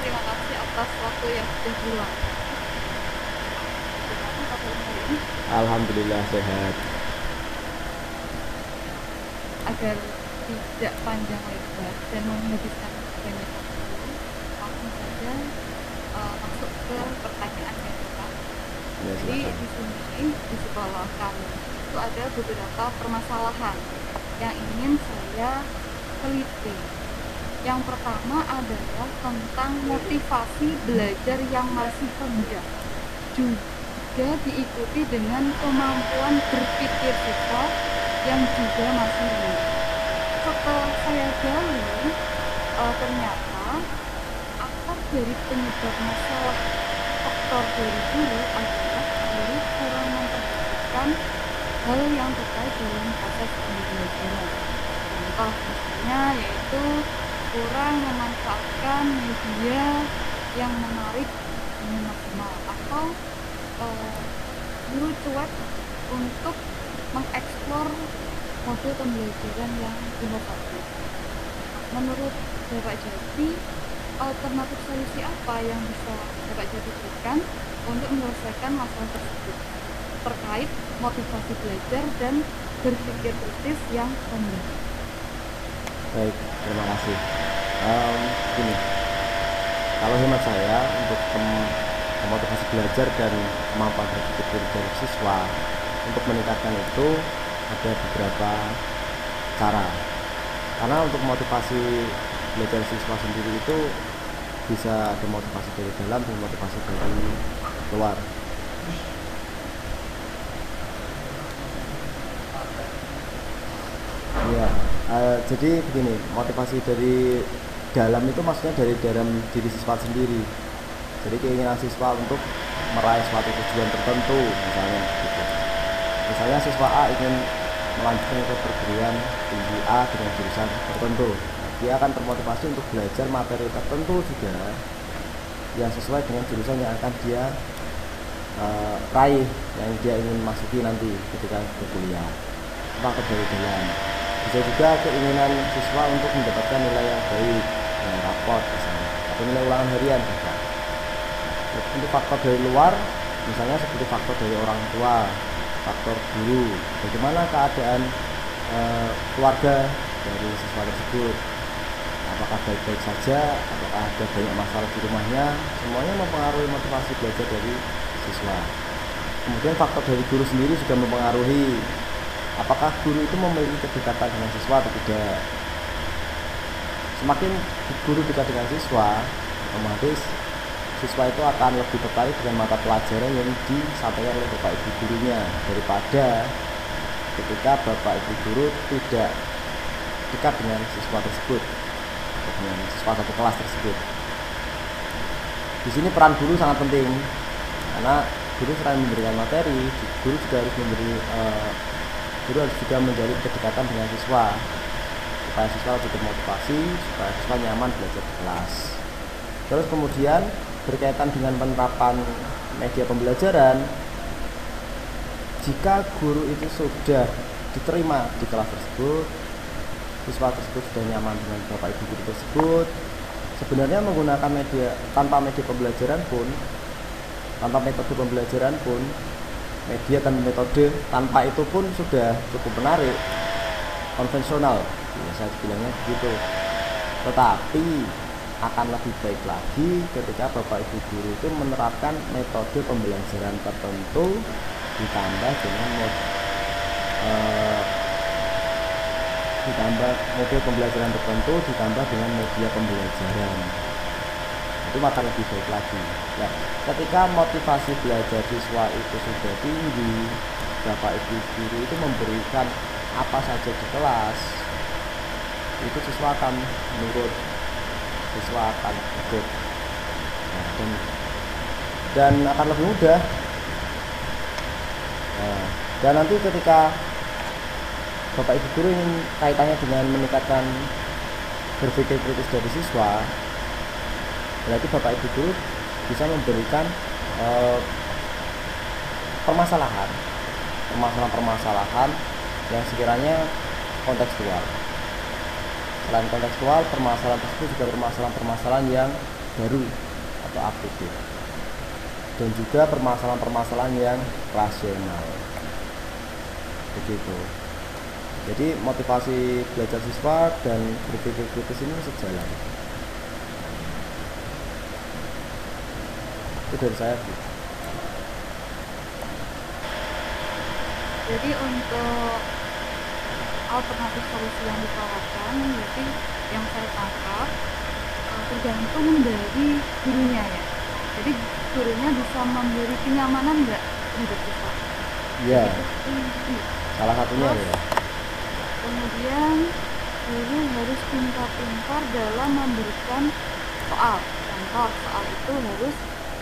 terima kasih atas waktu yang sudah diluangkan. Bagaimana kabarnya hari ini? Alhamdulillah sehat. Agar tidak panjang lebar dan menghabiskan banyak waktu, langsung saja masuk ke pertanyaan yang pertama. Ya, Jadi silakan. di sini di sekolah kami itu ada beberapa permasalahan yang ingin saya teliti. Yang pertama adalah tentang motivasi belajar yang masih rendah, juga diikuti dengan kemampuan berpikir siswa yang juga masih rendah. Setelah saya gali, ternyata akar dari penyebab masalah faktor dari guru adalah guru kurang memperhatikan hal yang terkait dalam proses pembelajaran. Contoh misalnya yaitu kurang memanfaatkan media yang menarik dengan maksimal, atau guru cuek untuk mengeksplor model pembelajaran yang inovatif. Menurut Bapak Jati, alternatif solusi apa yang bisa Bapak Jati berikan untuk menyelesaikan masalah tersebut terkait motivasi belajar dan berpikir kritis yang rendah? Baik, terima kasih. Gini, kalau hemat saya untuk motivasi belajar dan kemampuan berpikir dari siswa untuk meningkatkan itu ada beberapa cara. Karena untuk motivasi belajar siswa sendiri itu bisa ada motivasi dari dalam dan motivasi dari luar. Ya, jadi begini, motivasi dari dalam itu maksudnya dari dalam diri siswa sendiri. Jadi keinginan siswa untuk meraih suatu tujuan tertentu, misalnya gitu. Misalnya siswa A ingin melanjutkan ke perguruan tinggi A dengan jurusan tertentu, dia akan termotivasi untuk belajar materi tertentu juga yang sesuai dengan jurusan yang akan dia raih, yang dia ingin masuki nanti ketika berkuliah. Maka dari dalam bisa juga keinginan siswa untuk mendapatkan nilai yang baik, raport misalnya, atau nilai ulangan harian juga. Untuk faktor dari luar, misalnya seperti faktor dari orang tua, faktor guru, bagaimana keadaan keluarga dari siswa tersebut, apakah baik-baik saja, apakah ada banyak masalah di rumahnya, semuanya mempengaruhi motivasi belajar dari siswa. Kemudian faktor dari guru sendiri juga mempengaruhi apakah guru itu memiliki kedekatan dengan siswa atau tidak. Semakin guru dekat dengan siswa, otomatis siswa itu akan lebih tertarik dengan mata pelajaran yang disampaikan oleh bapak ibu gurunya, daripada ketika bapak ibu guru tidak dekat dengan siswa tersebut, dengan siswa satu kelas tersebut. Di sini peran guru sangat penting, karena guru selain memberikan materi, guru juga harus menjadi kedekatan dengan siswa, supaya siswa lebih termotivasi, supaya siswa nyaman belajar di kelas. Terus kemudian berkaitan dengan penerapan media pembelajaran, jika guru itu sudah diterima di kelas tersebut, siswa tersebut sudah nyaman dengan bapak ibu guru tersebut, sebenarnya menggunakan media tanpa metode pembelajaran pun, media dan metode tanpa itu pun sudah cukup menarik, konvensional, biasa bilangnya begitu. Tetapi akan lebih baik lagi ketika bapak ibu guru itu menerapkan metode pembelajaran tertentu ditambah dengan metode pembelajaran tertentu ditambah dengan media pembelajaran, itu akan lebih baik lagi. Nah, ketika motivasi belajar siswa itu sudah tinggi, bapak ibu guru itu memberikan apa saja di kelas, itu siswa akan menurut, siswa akan ikut, dan akan lebih mudah. Dan nanti ketika bapak ibu guru ingin kaitannya dengan meningkatkan berpikir kritis dari siswa, berarti bapak ibu guru bisa memberikan permasalahan yang sekiranya kontekstual. Selain kontekstual, permasalahan tersebut juga permasalahan yang baru atau up to date, dan juga permasalahan-permasalahan yang rasional. Begitu. Jadi motivasi belajar siswa dan berpikir kritis ini sejalan. Itu dari saya, Bu. Jadi untuk alternatif solusi yang ditawarkan, berarti yang saya tangkap tergantung dari gurunya ya. Jadi gurunya bisa memberi kenyamanan nggak terhadap siswa? Iya, Iya. salah satunya Terus, ya. kemudian guru harus pintar-pintar dalam memberikan soal. Contoh soal itu harus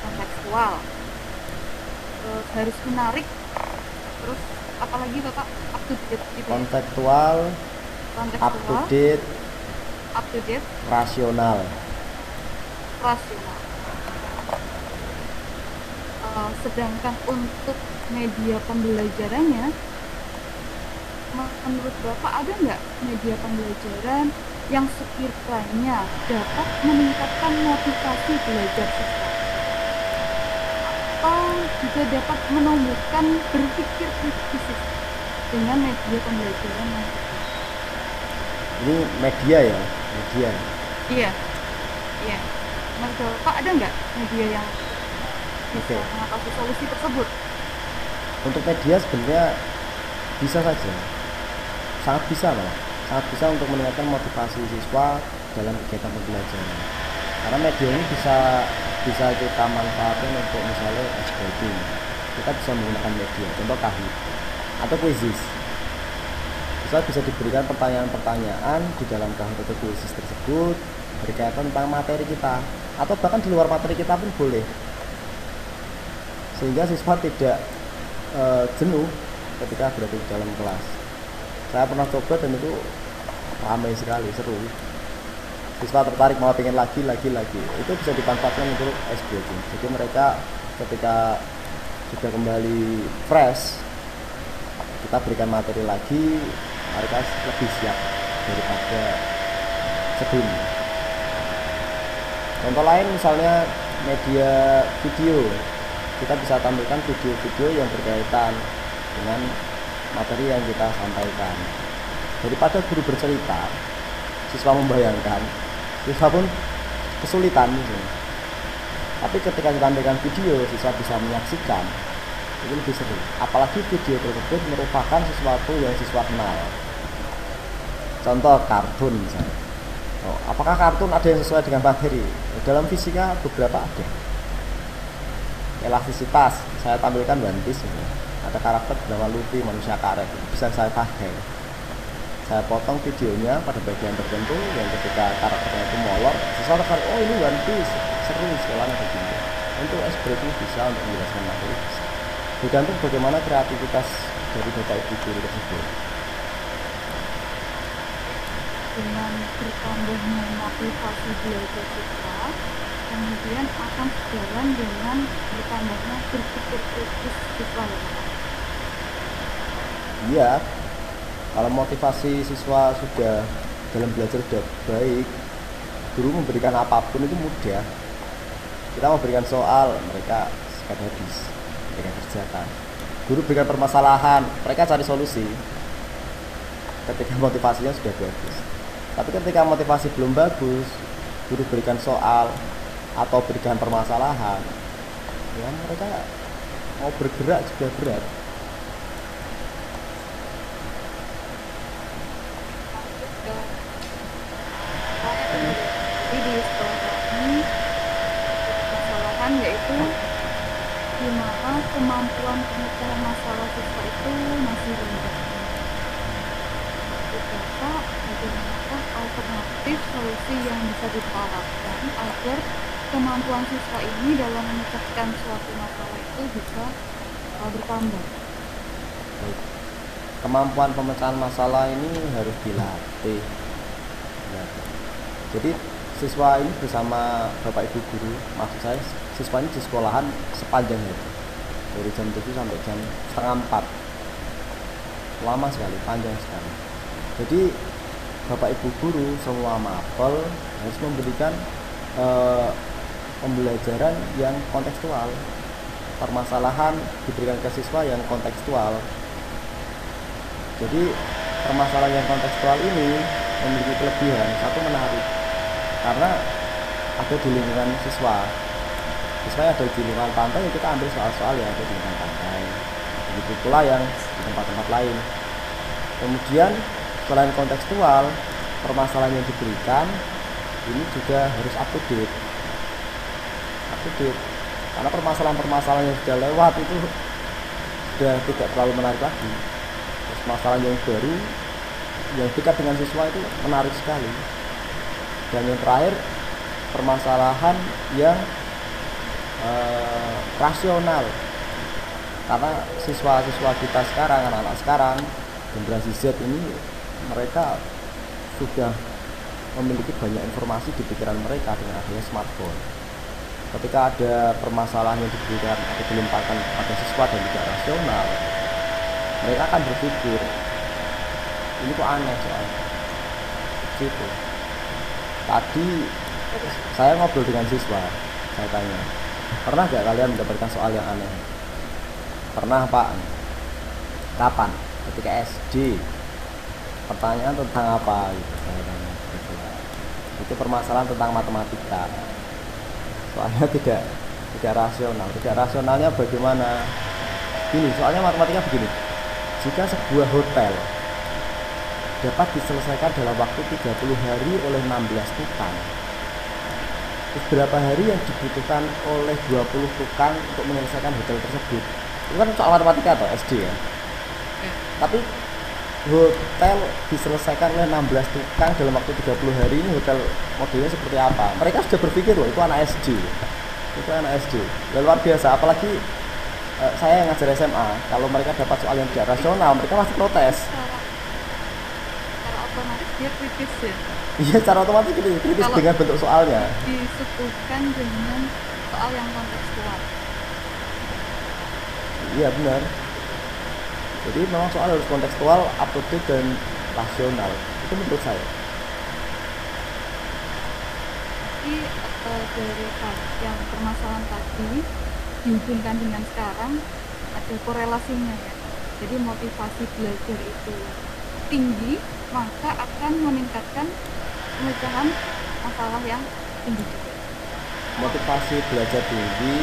kontekstual, terus harus menarik, terus apalagi Bapak, up to date gitu ya? Kontekstual, up to date, up to date, rasional. rasional. Sedangkan untuk media pembelajarannya, menurut Bapak ada nggak media pembelajaran yang sekiranya dapat meningkatkan motivasi belajar siswa, atau juga dapat menumbuhkan berpikir kritis dengan media pembelajaran yang tepat? Ini media ya, media. Iya, iya. Menurut Bapak ada nggak media yang bisa Oke. mengatasi solusi tersebut? Untuk media sebenarnya bisa saja, sangat bisa malah, sangat bisa untuk meningkatkan motivasi siswa dalam kegiatan pembelajaran. Karena media ini bisa kita manfaatkan untuk misalnya explaining. Kita bisa menggunakan media, contoh Kahoot atau Quizizz. Bisa diberikan pertanyaan-pertanyaan di dalam Kahoot atau Quizizz tersebut berkaitan tentang materi kita, atau bahkan di luar materi kita pun boleh, sehingga siswa tidak jenuh ketika berada di dalam kelas. Saya pernah coba dan itu ramai sekali, seru. Siswa tertarik, mau pengen lagi. Itu bisa dimanfaatkan untuk ice breaking. Jadi mereka ketika sudah kembali fresh, kita berikan materi lagi, mereka lebih siap daripada sebelumnya. Contoh lain misalnya media video, kita bisa tampilkan video-video yang berkaitan dengan materi yang kita sampaikan. Daripada guru bercerita, siswa membayangkan, siswa pun kesulitan misalnya. Tapi ketika ditampilkan video, siswa bisa menyaksikan, itu lebih seru. Apalagi video tersebut merupakan sesuatu yang siswa kenal. Contoh kartun misalnya. Apakah kartun ada yang sesuai dengan materi? Dalam fisika beberapa ada. Elastisitas, saya tampilkan One Piece ini. Ada karakter bernama Luffy, manusia karet, bisa saya pakai. Saya potong videonya pada bagian tertentu yang ketika karakternya itu molor, siswa tertarik, oh ini One Piece, seru sekolahnya begini. Untuk ice breaking bisa, untuk menjelaskan materi bisa. Bergantung bagaimana kreativitas dari bapak ibu guru tersebut. Dengan bertambahnya motivasi belajar siswa, kemudian akan sejalan dengan bertambahnya berpikir kritis siswa. Iya, kalau motivasi siswa sudah dalam belajar sudah baik, guru memberikan apapun itu mudah. Kita memberikan soal, mereka sikat habis, mereka kerjakan. Guru berikan permasalahan, mereka cari solusi. Ketika motivasinya sudah bagus. Tapi ketika motivasi belum bagus, guru berikan soal atau berikan permasalahan, ya mereka mau bergerak juga berat. Jadi di sekolah kami permasalahan yaitu di mana kemampuan pemecahan masalah siswa itu masih rendah. Bapak, bagaimanakah alternatif solusi yang bisa ditawarkan agar kemampuan siswa ini dalam memecahkan suatu masalah itu bisa bertambah? Baik. Kemampuan pemecahan masalah ini harus dilatih. Jadi siswa ini bersama bapak ibu guru, maksud saya siswa ini di sekolahan sepanjang hari, dari jam 7 sampai jam setengah 4, lama sekali, panjang sekali. Jadi bapak ibu guru semua mapel harus memberikan pembelajaran yang kontekstual. Permasalahan diberikan ke siswa yang kontekstual. Jadi permasalahan yang kontekstual ini memiliki kelebihan, satu, menarik karena ada di lingkungan siswa. Siswa yang ada di lingkungan pantai, ya kita ambil soal-soal yang ada di lingkungan pantai. Begitu pula yang di tempat-tempat lain. Kemudian selain kontekstual, permasalahan yang diberikan ini juga harus up to date. Karena permasalahan-permasalahan yang sudah lewat itu sudah tidak terlalu menarik lagi. Terus permasalahan yang baru yang dekat dengan siswa itu menarik sekali. Dan yang terakhir, permasalahan yang rasional, karena siswa-siswa kita sekarang, anak-anak sekarang, generasi Z ini, mereka sudah memiliki banyak informasi di pikiran mereka dengan adanya smartphone. Ketika ada permasalahan yang diberikan atau dilemparkan pada siswa dan tidak rasional, mereka akan berpikir, ini kok aneh soalnya. Gitu. Tadi saya ngobrol dengan siswa, saya tanya, pernah gak kalian mendapatkan soal yang aneh? Pernah, Pak. Kapan? Ketika SD. Pertanyaan tentang apa? Gitu, saya tanya. Gitu. Itu permasalahan tentang matematika. Soalnya tidak rasional. Tidak rasionalnya bagaimana? Ini soalnya matematika begini. Jika sebuah hotel dapat diselesaikan dalam waktu 30 hari oleh 16 tukang, berapa hari yang dibutuhkan oleh 20 tukang untuk menyelesaikan hotel tersebut? Itu kan soal matematika atau SD ya. Tapi hotel diselesaikan oleh 16 tukang dalam waktu 30 hari, ini hotel modelnya seperti apa? Mereka sudah berpikir loh, itu anak SD. Itu anak SD. Dan luar biasa, apalagi saya yang ngajar SMA, kalau mereka dapat soal yang tidak rasional, mereka pasti protes. Secara otomatis dia kritis ya. Iya, secara otomatis kritis Kalau dengan bentuk soalnya. disuguhkan dengan soal yang kontekstual. Iya benar. Jadi memang soal harus kontekstual, up to date dan rasional. Itu menurut saya. Jadi dari yang permasalahan tadi dihubungkan dengan sekarang ada korelasinya ya. Jadi motivasi belajar itu tinggi, maka akan meningkatkan pemecahan masalah yang tinggi juga. Motivasi belajar tinggi,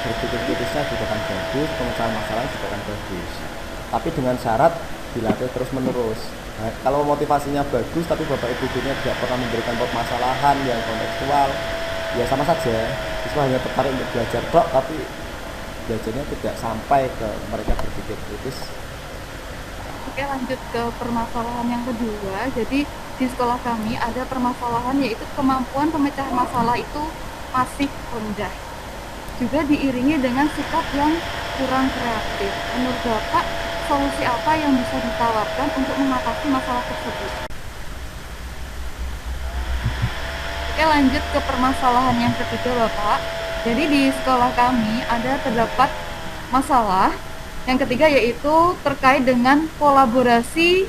berpikir kritisnya juga akan bagus, pemecahan masalah juga akan bagus. Tapi dengan syarat dilatih terus menerus. Nah, kalau motivasinya bagus tapi bapak ibu gurunya tidak pernah memberikan permasalahan yang kontekstual, ya sama saja. Siswa hanya tertarik untuk belajar tok, tapi belajarnya tidak sampai ke mereka berpikir kritis. Oke, lanjut ke permasalahan yang kedua. Jadi di sekolah kami ada permasalahan yaitu kemampuan pemecahan masalah itu masih rendah. Juga diiringi dengan sikap yang kurang kreatif. Menurut Bapak, solusi apa yang bisa ditawarkan untuk mengatasi masalah tersebut? Oke, lanjut ke permasalahan yang ketiga, Bapak. Jadi di sekolah kami terdapat masalah yang ketiga yaitu terkait dengan kolaborasi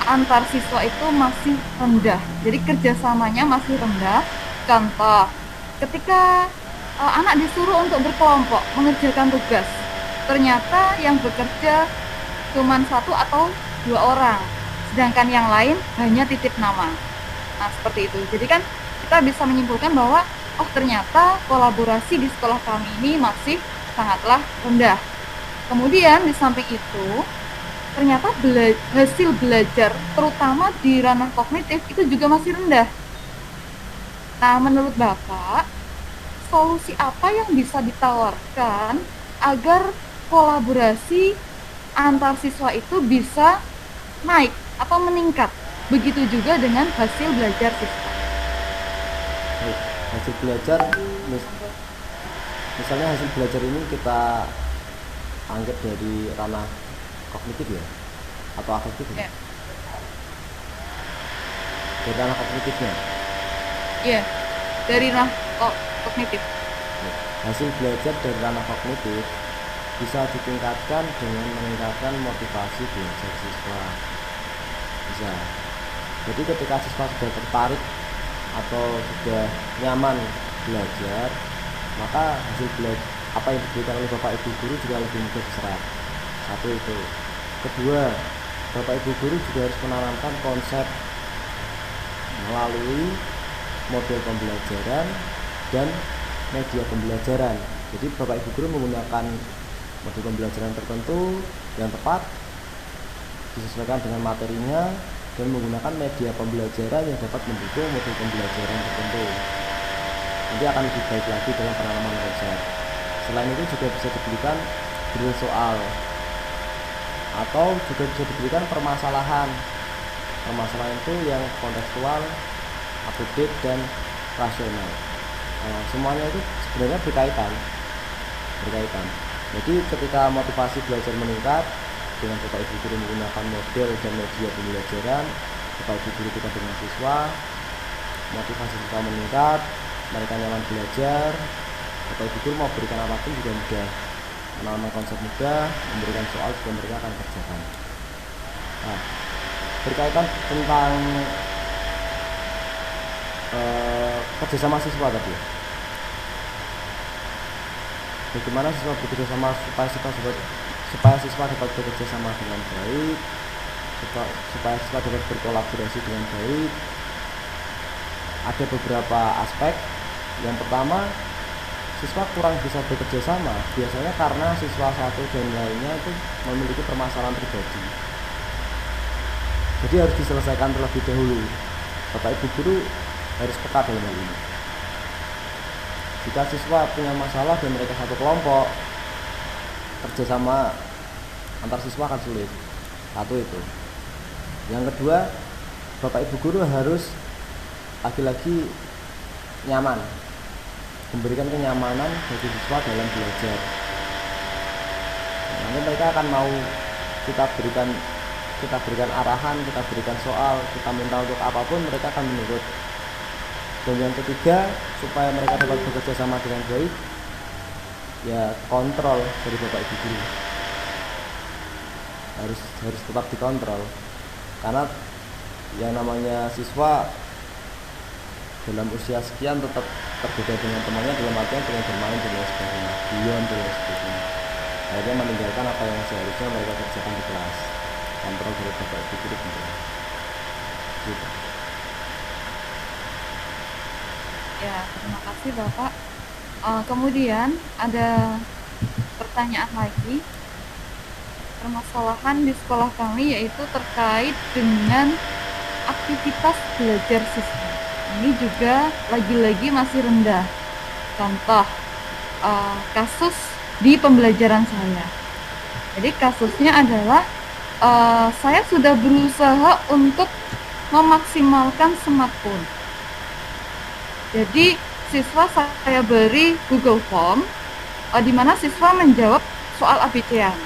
antar siswa itu masih rendah. Jadi kerjasamanya masih rendah. Contoh, ketika anak disuruh untuk berkelompok mengerjakan tugas, ternyata yang bekerja cuma 1 atau 2 orang, sedangkan yang lain hanya titip nama. Nah, seperti itu. Jadi kan kita bisa menyimpulkan bahwa ternyata kolaborasi di sekolah kami ini masih sangatlah rendah. Kemudian di samping itu, ternyata hasil belajar terutama di ranah kognitif itu juga masih rendah. Nah, menurut Bapak, solusi apa yang bisa ditawarkan agar kolaborasi antar siswa itu bisa naik atau meningkat? Begitu juga dengan hasil belajar siswa. Hasil belajar, misalnya hasil belajar ini kita anggap dari ranah kognitif ya, atau afektif ya? Dari ranah kognitifnya. Iya, dari ranah kognitif. Hasil belajar dari ranah kognitif bisa ditingkatkan dengan meningkatkan motivasi belajar siswa. Bisa. Jadi ketika siswa sudah tertarik atau sudah nyaman belajar, maka hasil belajar apa yang diberikan oleh Bapak Ibu guru juga lebih mudah diserap. Satu itu. Kedua, Bapak Ibu guru juga harus menanamkan konsep melalui model pembelajaran dan media pembelajaran. Jadi Bapak Ibu guru menggunakan model pembelajaran tertentu yang tepat disesuaikan dengan materinya dan menggunakan media pembelajaran yang dapat mendukung model pembelajaran tertentu. Nanti akan lebih baik lagi dalam penanaman konsep. Selain itu juga bisa diberikan drill soal atau juga bisa diberikan permasalahan. Permasalahan itu yang kontekstual, up to date, dan rasional. Semuanya itu sebenarnya berkaitan. Jadi ketika motivasi belajar meningkat dengan Bapak Ibu guru menggunakan model dan media pembelajaran, Bapak Ibu guru kita dengan siswa, motivasi siswa meningkat, mereka nyaman belajar, Bapak Ibu guru mau berikan apapun juga mudah, menanamkan konsep mudah, memberikan soal juga mereka akan kerjakan. Nah, berkaitan tentang kerjasama siswa tadi, bagaimana siswa bekerja sama supaya siswa dapat bekerja sama dengan baik, supaya siswa dapat berkolaborasi dengan baik. Ada beberapa aspek. Yang pertama, siswa kurang bisa bekerja sama biasanya karena siswa satu dan lainnya itu memiliki permasalahan pribadi. Jadi harus diselesaikan terlebih dahulu. Bapak Ibu guru harus peka dalam hal ini. Jika siswa punya masalah dan mereka satu kelompok, kerjasama antar siswa akan sulit. Satu itu. Yang kedua, Bapak Ibu guru harus lagi-lagi nyaman, memberikan kenyamanan bagi siswa dalam belajar. Nanti mereka akan mau kita berikan arahan, kita berikan soal, kita minta untuk apapun, mereka akan menurut. Dan yang ketiga, supaya mereka dapat bekerja sama dengan baik, ya kontrol dari Bapak Ibu guru harus tetap dikontrol, karena yang namanya siswa dalam usia sekian tetap berbeda dengan temannya dalam artian dengan bermain dan lain sebagainya, beyond dan lain sebagainya. Akhirnya meninggalkan apa yang seharusnya mereka kerjakan di kelas. Kontrol dari Bapak Ibu guru penting. Gitu. Ya, terima kasih Bapak. Kemudian ada pertanyaan lagi. Permasalahan di sekolah kami yaitu terkait dengan aktivitas belajar siswa. Ini juga lagi-lagi masih rendah. Contoh kasus di pembelajaran saya. Jadi kasusnya adalah saya sudah berusaha untuk memaksimalkan smartphone. Jadi siswa saya beri Google Form di mana siswa menjawab soal ABC-an.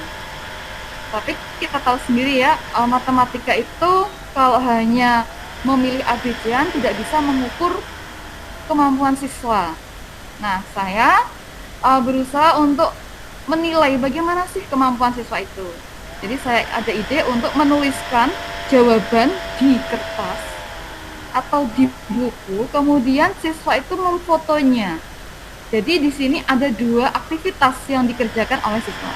Tapi kita tahu sendiri ya, matematika itu kalau hanya memilih ABC-an tidak bisa mengukur kemampuan siswa. Nah, saya berusaha untuk menilai bagaimana sih kemampuan siswa itu. Jadi saya ada ide untuk menuliskan jawaban di kertas atau di buku, kemudian siswa itu memfotonya. Jadi di sini ada dua aktivitas yang dikerjakan oleh siswa.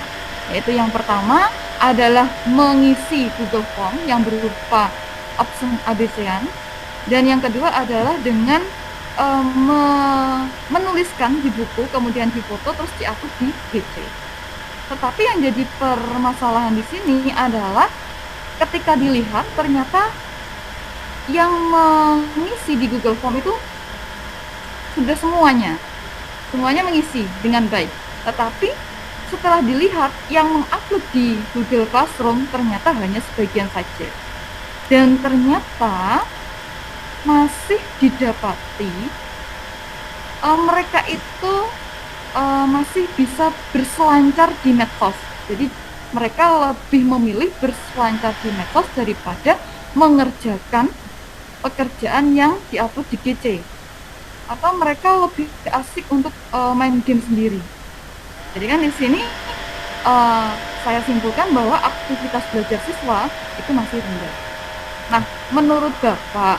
Yaitu yang pertama adalah mengisi Google Form yang berupa option ABC-an, dan yang kedua adalah dengan menuliskan di buku, kemudian difoto terus diupload di GC. Tetapi yang jadi permasalahan di sini adalah ketika dilihat ternyata yang mengisi di Google Form itu sudah semuanya mengisi dengan baik. Tetapi setelah dilihat yang mengupload di Google Classroom ternyata hanya sebagian saja. Dan ternyata masih didapati mereka itu masih bisa berselancar di medsos. Jadi mereka lebih memilih berselancar di medsos daripada mengerjakan pekerjaan yang diupload di GC. Atau mereka lebih asik untuk main game sendiri. Jadi kan di sini saya simpulkan bahwa aktivitas belajar siswa itu masih rendah. Nah, menurut Bapak,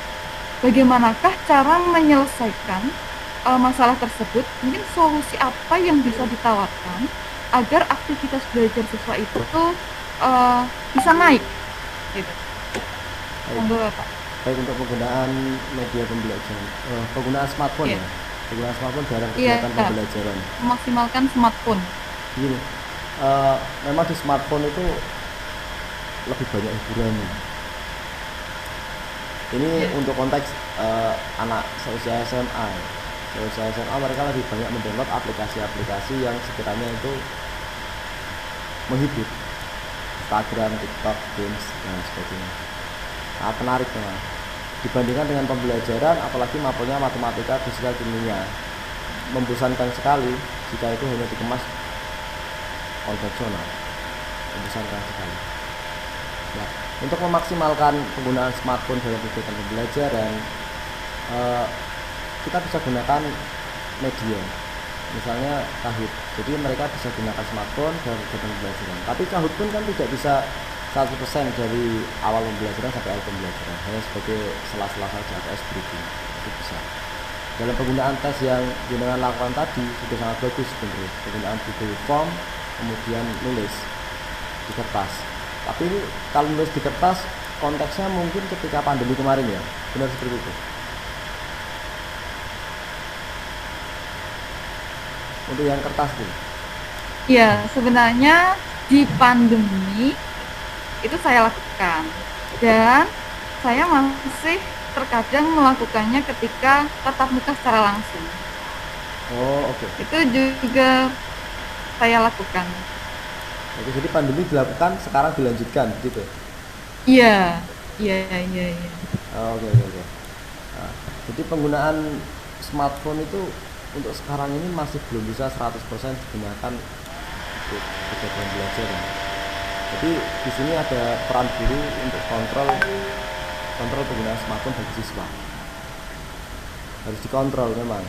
bagaimanakah cara menyelesaikan masalah tersebut, mungkin solusi apa yang bisa ditawarkan agar aktivitas belajar siswa itu tuh bisa naik gitu. Baik, Monggo Bapak. baik untuk penggunaan media pembelajaran, penggunaan smartphone Iya, ya, penggunaan smartphone dalam iya, kegiatan pembelajaran. memaksimalkan smartphone. Gini, eh, memang di smartphone itu lebih banyak hiburannya. Ini Iya, untuk konteks anak seusia SMA. Seusia SMA mereka lebih banyak mendownload aplikasi-aplikasi yang sekiranya itu menghibur. Instagram, TikTok, games, dan sebagainya. Sangat menarik memang. Dibandingkan dengan pembelajaran, apalagi mapelnya matematika, fisika, kimia, membosankan sekali jika itu hanya dikemas konvensional. Membosankan sekali. Ya, untuk memaksimalkan penggunaan smartphone dalam kegiatan pembelajaran, eh, kita bisa gunakan media, misalnya Kahoot. Jadi mereka bisa gunakan smartphone dalam kegiatan pembelajaran. Tapi Kahoot pun kan tidak bisa 100% dari awal pembelajaran sampai akhir pembelajaran, hanya sebagai sela-sela saja atau ice breaking. Itu bisa. Dalam penggunaan tes yang jenengan lakukan tadi sudah sangat bagus sebenarnya. Penggunaan Google Form, kemudian nulis di kertas. Tapi ini kalau nulis di kertas konteksnya mungkin ketika pandemi kemarin ya, benar seperti itu. Untuk yang kertas tuh. iya, sebenarnya di pandemi itu saya lakukan dan saya masih terkadang melakukannya ketika tatap muka secara langsung. Oh, oke. Itu juga saya lakukan. Oke, jadi pandemi dilakukan sekarang dilanjutkan gitu. Iya, iya, iya, iya. Oh, oke, oke, oke. Nah, jadi penggunaan smartphone itu untuk sekarang ini masih belum bisa 100% digunakan untuk kegiatan belajar. Jadi di sini ada peran guru untuk kontrol kontrol penggunaan smartphone bagi siswa. Harus dikontrol memang.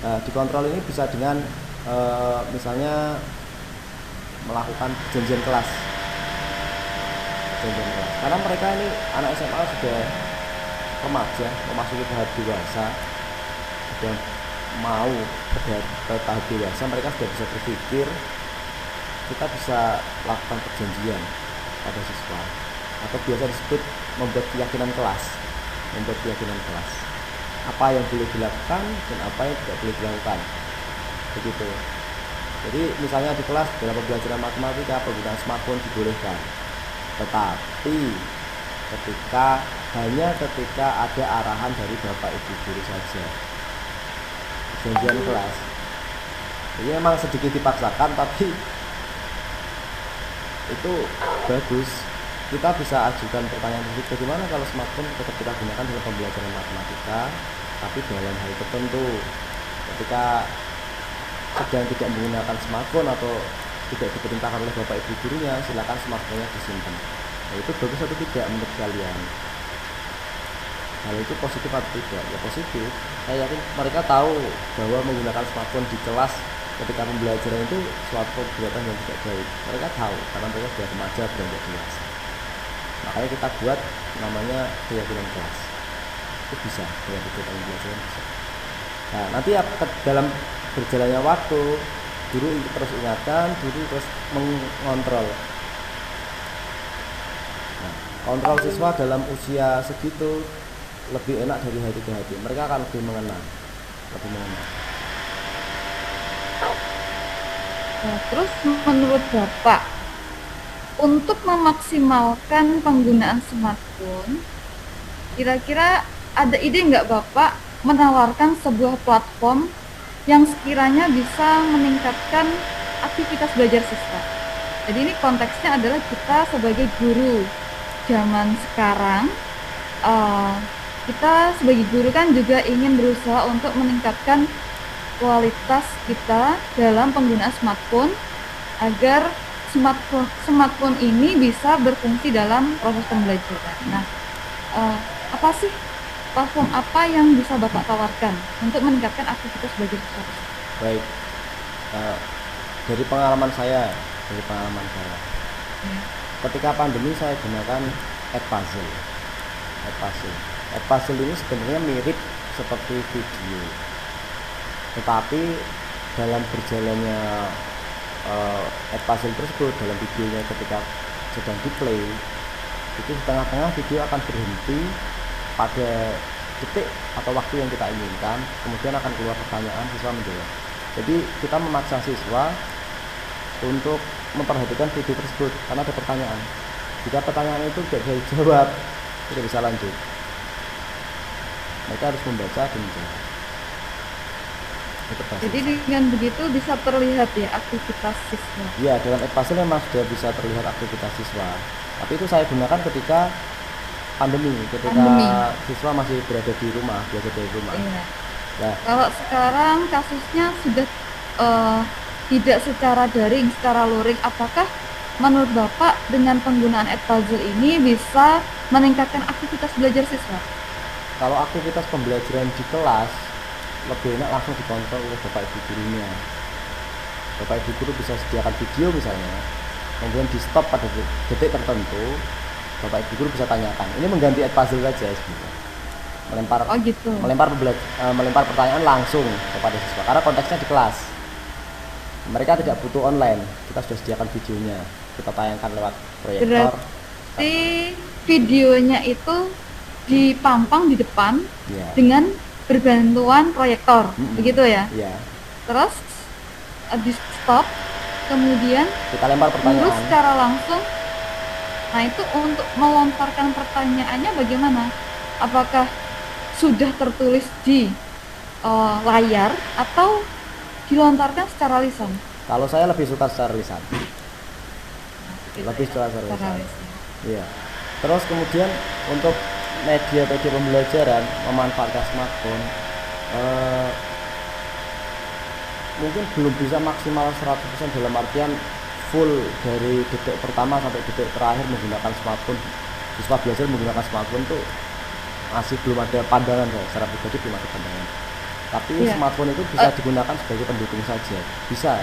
Nah, dikontrol ini bisa dengan misalnya melakukan perjanjian kelas. Perjanjian kelas. Karena mereka ini anak SMA sudah remaja, memasuki tahap dewasa, sudah mau ke tahap dewasa, mereka sudah bisa berpikir. Kita bisa lakukan perjanjian pada siswa, atau biasa disebut membuat keyakinan kelas. Membuat keyakinan kelas. Apa yang boleh dilakukan dan apa yang tidak boleh dilakukan. Begitu. Jadi misalnya di kelas dalam pembelajaran matematika penggunaan smartphone dibolehkan. Tetapi hanya ketika ada arahan dari bapak ibu guru saja. Perjanjian kelas. Jadi memang sedikit dipaksakan tapi itu bagus. Kita bisa ajukan pertanyaan tersebut, bagaimana kalau smartphone tetap kita gunakan dalam pembelajaran matematika tapi dalam hal tertentu, ketika sedang tidak menggunakan smartphone atau tidak diperintahkan oleh bapak ibu gurunya, silakan smartphone-nya disimpan. Nah, itu bagus atau tidak menurut kalian? Hal itu positif atau tidak? Ya positif. Saya yakin mereka tahu bahwa menggunakan smartphone di kelas ketika pembelajaran itu suatu kegiatan yang tidak baik. Mereka tahu karena mereka sudah remaja beranjak dewasa. Makanya kita buat namanya keyakinan kelas. Itu bisa dengan kegiatan pembelajaran bisa. Nah, nanti dalam berjalannya waktu, guru terus ingatkan, guru terus mengontrol. Nah, kontrol siswa dalam usia segitu lebih enak dari hati ke hati. Mereka akan lebih mengenal, lebih mengenal. Nah, terus menurut Bapak, untuk memaksimalkan penggunaan smartphone, kira-kira ada ide nggak Bapak menawarkan sebuah platform yang sekiranya bisa meningkatkan aktivitas belajar siswa? Jadi ini konteksnya adalah kita sebagai guru zaman sekarang, kita sebagai guru kan juga ingin berusaha untuk meningkatkan kualitas kita dalam penggunaan smartphone agar smartphone ini bisa berfungsi dalam proses pembelajaran. Nah, apa sih platform apa yang bisa Bapak tawarkan untuk meningkatkan aktivitas belajar siswa? Baik, dari pengalaman saya, Ya. ketika pandemi saya gunakan Edpuzzle. Edpuzzle ini sebenarnya mirip seperti video. Tetapi dalam berjalannya puzzle tersebut, dalam videonya ketika sedang di play, itu di tengah-tengah video akan berhenti pada detik atau waktu yang kita inginkan, kemudian akan keluar pertanyaan, siswa menjawab. Jadi kita memaksa siswa untuk memperhatikan video tersebut karena ada pertanyaan. Jika pertanyaan itu tidak bisa dijawab, tidak bisa lanjut. Mereka harus membaca dan menjawab. Jadi dengan begitu bisa terlihat ya aktivitas siswa. Ya, dalam puzzle memang sudah bisa terlihat aktivitas siswa. Tapi itu saya gunakan ketika pandemi, siswa masih berada di rumah, belajar dari rumah. Iya. Nah, kalau sekarang kasusnya sudah tidak secara daring, secara luring, apakah menurut Bapak dengan penggunaan puzzle ini bisa meningkatkan aktivitas belajar siswa? Kalau aktivitas pembelajaran di kelas lebih enak langsung dikontrol oleh Bapak Ibu gurunya. Bapak Ibu guru bisa sediakan video misalnya, kemudian di stop pada detik tertentu, Bapak Ibu guru bisa tanyakan. Ini mengganti puzzle saja sebenarnya. Melempar pertanyaan langsung kepada siswa karena konteksnya di kelas. Mereka tidak butuh online, kita sudah sediakan videonya, kita tayangkan lewat proyektor. Berarti videonya itu dipampang di depan dengan berbantuan proyektor, begitu ya? Iya. Terus di stop, kemudian kita lempar pertanyaan secara langsung. Nah, itu untuk melontarkan pertanyaannya bagaimana? Apakah sudah tertulis di layar atau dilontarkan secara lisan? Kalau saya lebih suka secara lisan. Lebih suka secara lisan. Iya. Terus kemudian untuk media pembelajaran memanfaatkan smartphone mungkin belum bisa maksimal 100% dalam artian full dari detik pertama sampai detik terakhir menggunakan smartphone. Siswa belajar menggunakan smartphone tuh masih belum ada pandangan, secara pribadi belum ada pandangan. Tapi smartphone itu bisa digunakan sebagai pendukung saja, bisa.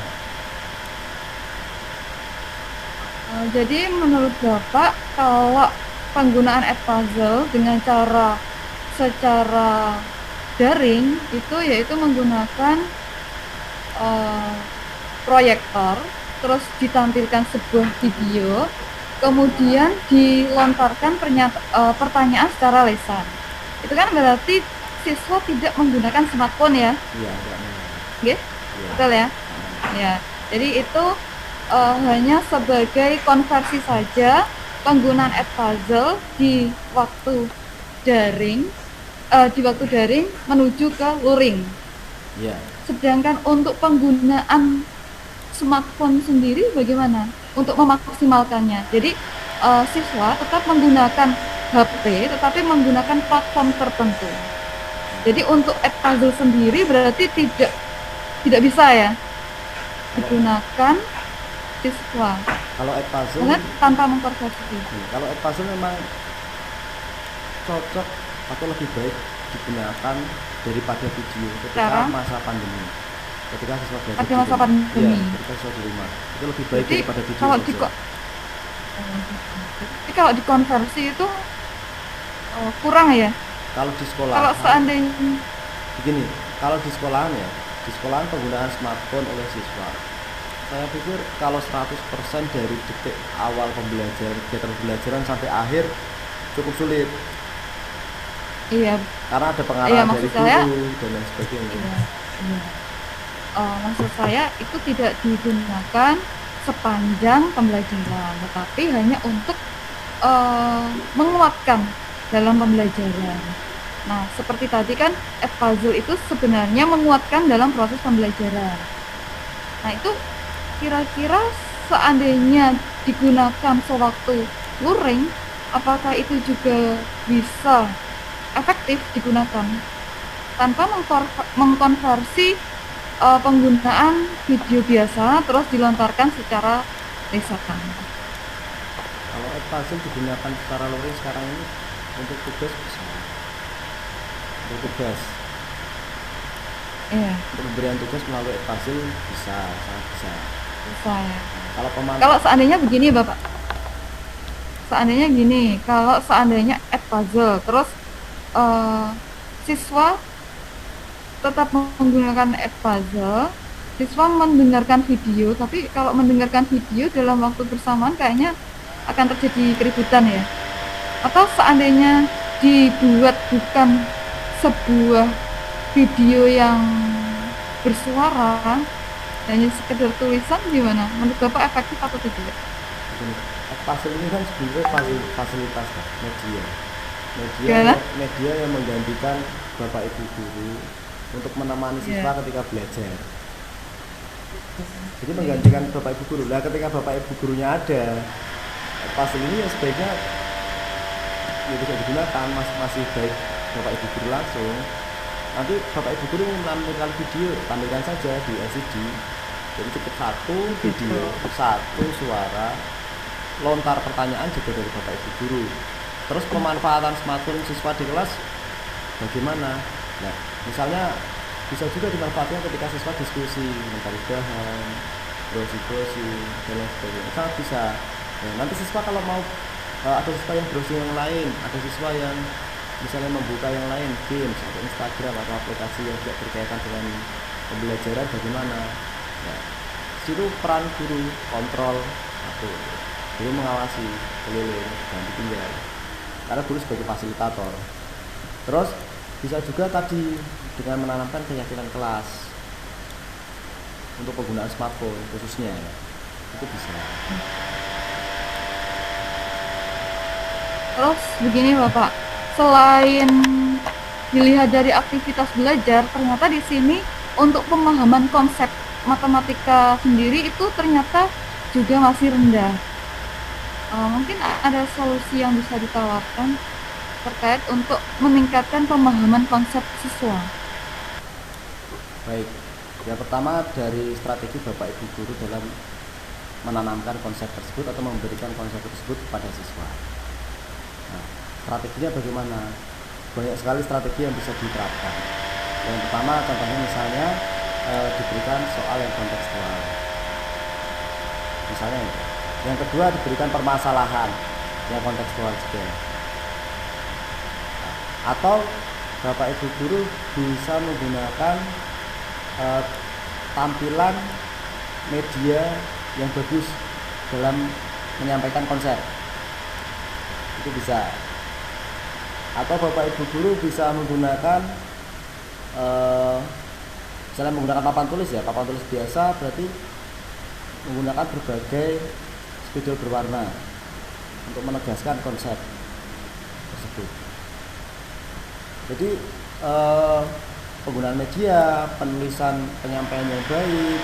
Jadi menurut Bapak kalau penggunaan puzzle dengan cara secara daring itu yaitu menggunakan proyektor, terus ditampilkan sebuah video, kemudian dilontarkan pertanyaan secara lisan. Itu kan berarti siswa tidak menggunakan smartphone ya? Iya, ya. Betul ya? Ya. Jadi itu hanya sebagai konversi saja penggunaan puzzle di waktu daring menuju ke luring. Yeah. Sedangkan untuk penggunaan smartphone sendiri bagaimana untuk memaksimalkannya? Jadi siswa tetap menggunakan HP tetapi menggunakan platform tertentu. Jadi untuk puzzle sendiri berarti tidak bisa ya digunakan siswa. Kalau puzzle tanpa mengkonversi. Kalau puzzle memang cocok atau lebih baik digunakan daripada video ketika masa pandemi. Ketika siswa belajar pada masa pandemi. Ya, ketika siswa di rumah. Itu lebih baik daripada video. Kalau dikonversi itu kurang ya? Kalau di sekolah. Kalau seandainya begini, kalau di sekolahan ya, di sekolahan penggunaan smartphone oleh siswa, saya pikir kalau 100% dari detik awal kegiatan pembelajaran sampai akhir cukup sulit. Iya. Karena ada pengarah dari guru dan lain sebagainya. Iya. Maksud saya itu tidak digunakan sepanjang pembelajaran, tetapi hanya untuk menguatkan dalam pembelajaran. Nah, seperti tadi kan puzzle itu sebenarnya menguatkan dalam proses pembelajaran. Nah, itu kira-kira seandainya digunakan sewaktu luring, apakah itu juga bisa efektif digunakan tanpa mengkonversi penggunaan video biasa terus dilontarkan secara lisan? Kalau puzzle digunakan secara luring sekarang ini untuk tugas bisa. Untuk tugas. Iya. Untuk pemberian tugas melalui puzzle bisa, sangat bisa. Bisa ya. Kalau seandainya begini Bapak. Kalau seandainya puzzle terus siswa tetap menggunakan Edpuzzle, siswa mendengarkan video, tapi kalau mendengarkan video dalam waktu bersamaan kayaknya akan terjadi keributan ya. Atau seandainya dibuat bukan sebuah video yang bersuara, hanya sekedar tulisan, gimana? Menurut Bapak efektif atau tidak? Begini, Edpuzzle ini kan sebenarnya fasilitas Kak, Gimana? media yang menggantikan bapak ibu guru untuk menemani Ya. siswa ketika belajar. Jadi menggantikan bapak ibu guru. Lah ketika bapak ibu gurunya ada, Edpuzzle ini ya sebaiknya ya bisa digunakan, masih baik bapak ibu guru langsung. Nanti bapak ibu guru menampilkan video, tampilkan saja di LCD. Jadi cukup satu Gitu. video, satu suara, lontar pertanyaan juga dari bapak ibu guru. Terus pemanfaatan smartphone siswa di kelas bagaimana? Nah, misalnya bisa juga dimanfaatkan ketika siswa diskusi, mencari bahan, browsing, dan lain sebagainya. Sangat bisa. Nah, nanti siswa kalau mau ada siswa yang browsing yang lain, ada siswa yang misalnya membuka yang lain, games atau Instagram atau aplikasi yang tidak berkaitan dengan pembelajaran bagaimana? Nah, situ peran guru kontrol atau guru mengawasi keliling dan ditinggal karena guru sebagai fasilitator. Terus bisa juga tadi dengan menanamkan keyakinan kelas untuk penggunaan smartphone khususnya itu bisa. Terus begini Bapak, selain dilihat dari aktivitas belajar, ternyata di sini untuk pemahaman konsep matematika sendiri itu ternyata juga masih rendah. Mungkin ada solusi yang bisa ditawarkan terkait untuk meningkatkan pemahaman konsep siswa. Baik, yang pertama dari strategi bapak ibu guru dalam menanamkan konsep tersebut atau memberikan konsep tersebut kepada siswa. Nah, strateginya bagaimana? Banyak sekali strategi yang bisa diterapkan. Yang pertama contohnya misalnya diberikan soal yang kontekstual. Misalnya itu. Yang kedua diberikan permasalahan yang kontekstual juga. Atau bapak ibu guru bisa menggunakan tampilan media yang bagus dalam menyampaikan konsep. Itu bisa. Atau bapak ibu guru bisa menggunakan misalnya menggunakan papan tulis ya, papan tulis biasa berarti menggunakan berbagai spidol berwarna untuk menegaskan konsep tersebut. Jadi penggunaan media, penulisan penyampaian yang baik,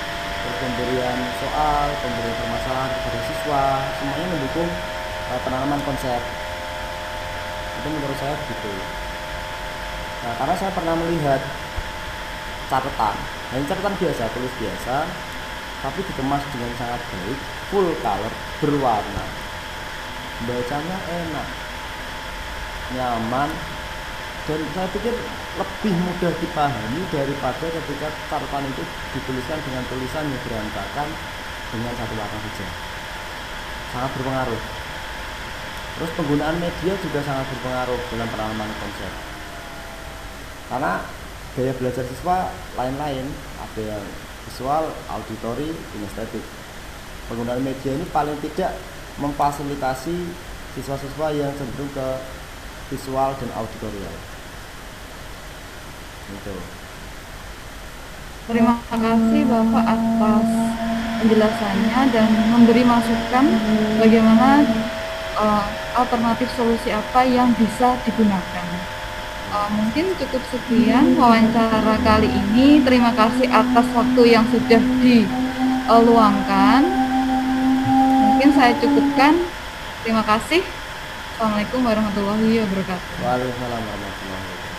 pemberian soal, pemberian permasalahan kepada siswa, semuanya mendukung penanaman konsep. Itu menurut saya begitu. Nah, karena saya pernah melihat catatan, hanya catatan biasa, tulis biasa, tapi dikemas dengan sangat baik, full color, berwarna, bacanya enak, nyaman, dan saya pikir lebih mudah dipahami daripada ketika catatan itu dituliskan dengan tulisan yang berantakan dengan satu warna saja. Sangat berpengaruh. Terus penggunaan media juga sangat berpengaruh dalam penanaman konsep. Karena gaya belajar siswa lain-lain, ada yang visual, auditory, kinestetik. Penggunaan media ini paling tidak memfasilitasi siswa-siswa yang cenderung ke visual dan auditorial. Gitu. Terima kasih Bapak atas penjelasannya dan memberi masukan bagaimana alternatif solusi apa yang bisa digunakan. Mungkin cukup sekian wawancara kali ini. Terima kasih atas waktu yang sudah diluangkan. Mungkin saya cukupkan. Terima kasih. Assalamualaikum warahmatullahi wabarakatuh. Waalaikumsalam warahmatullahi wabarakatuh.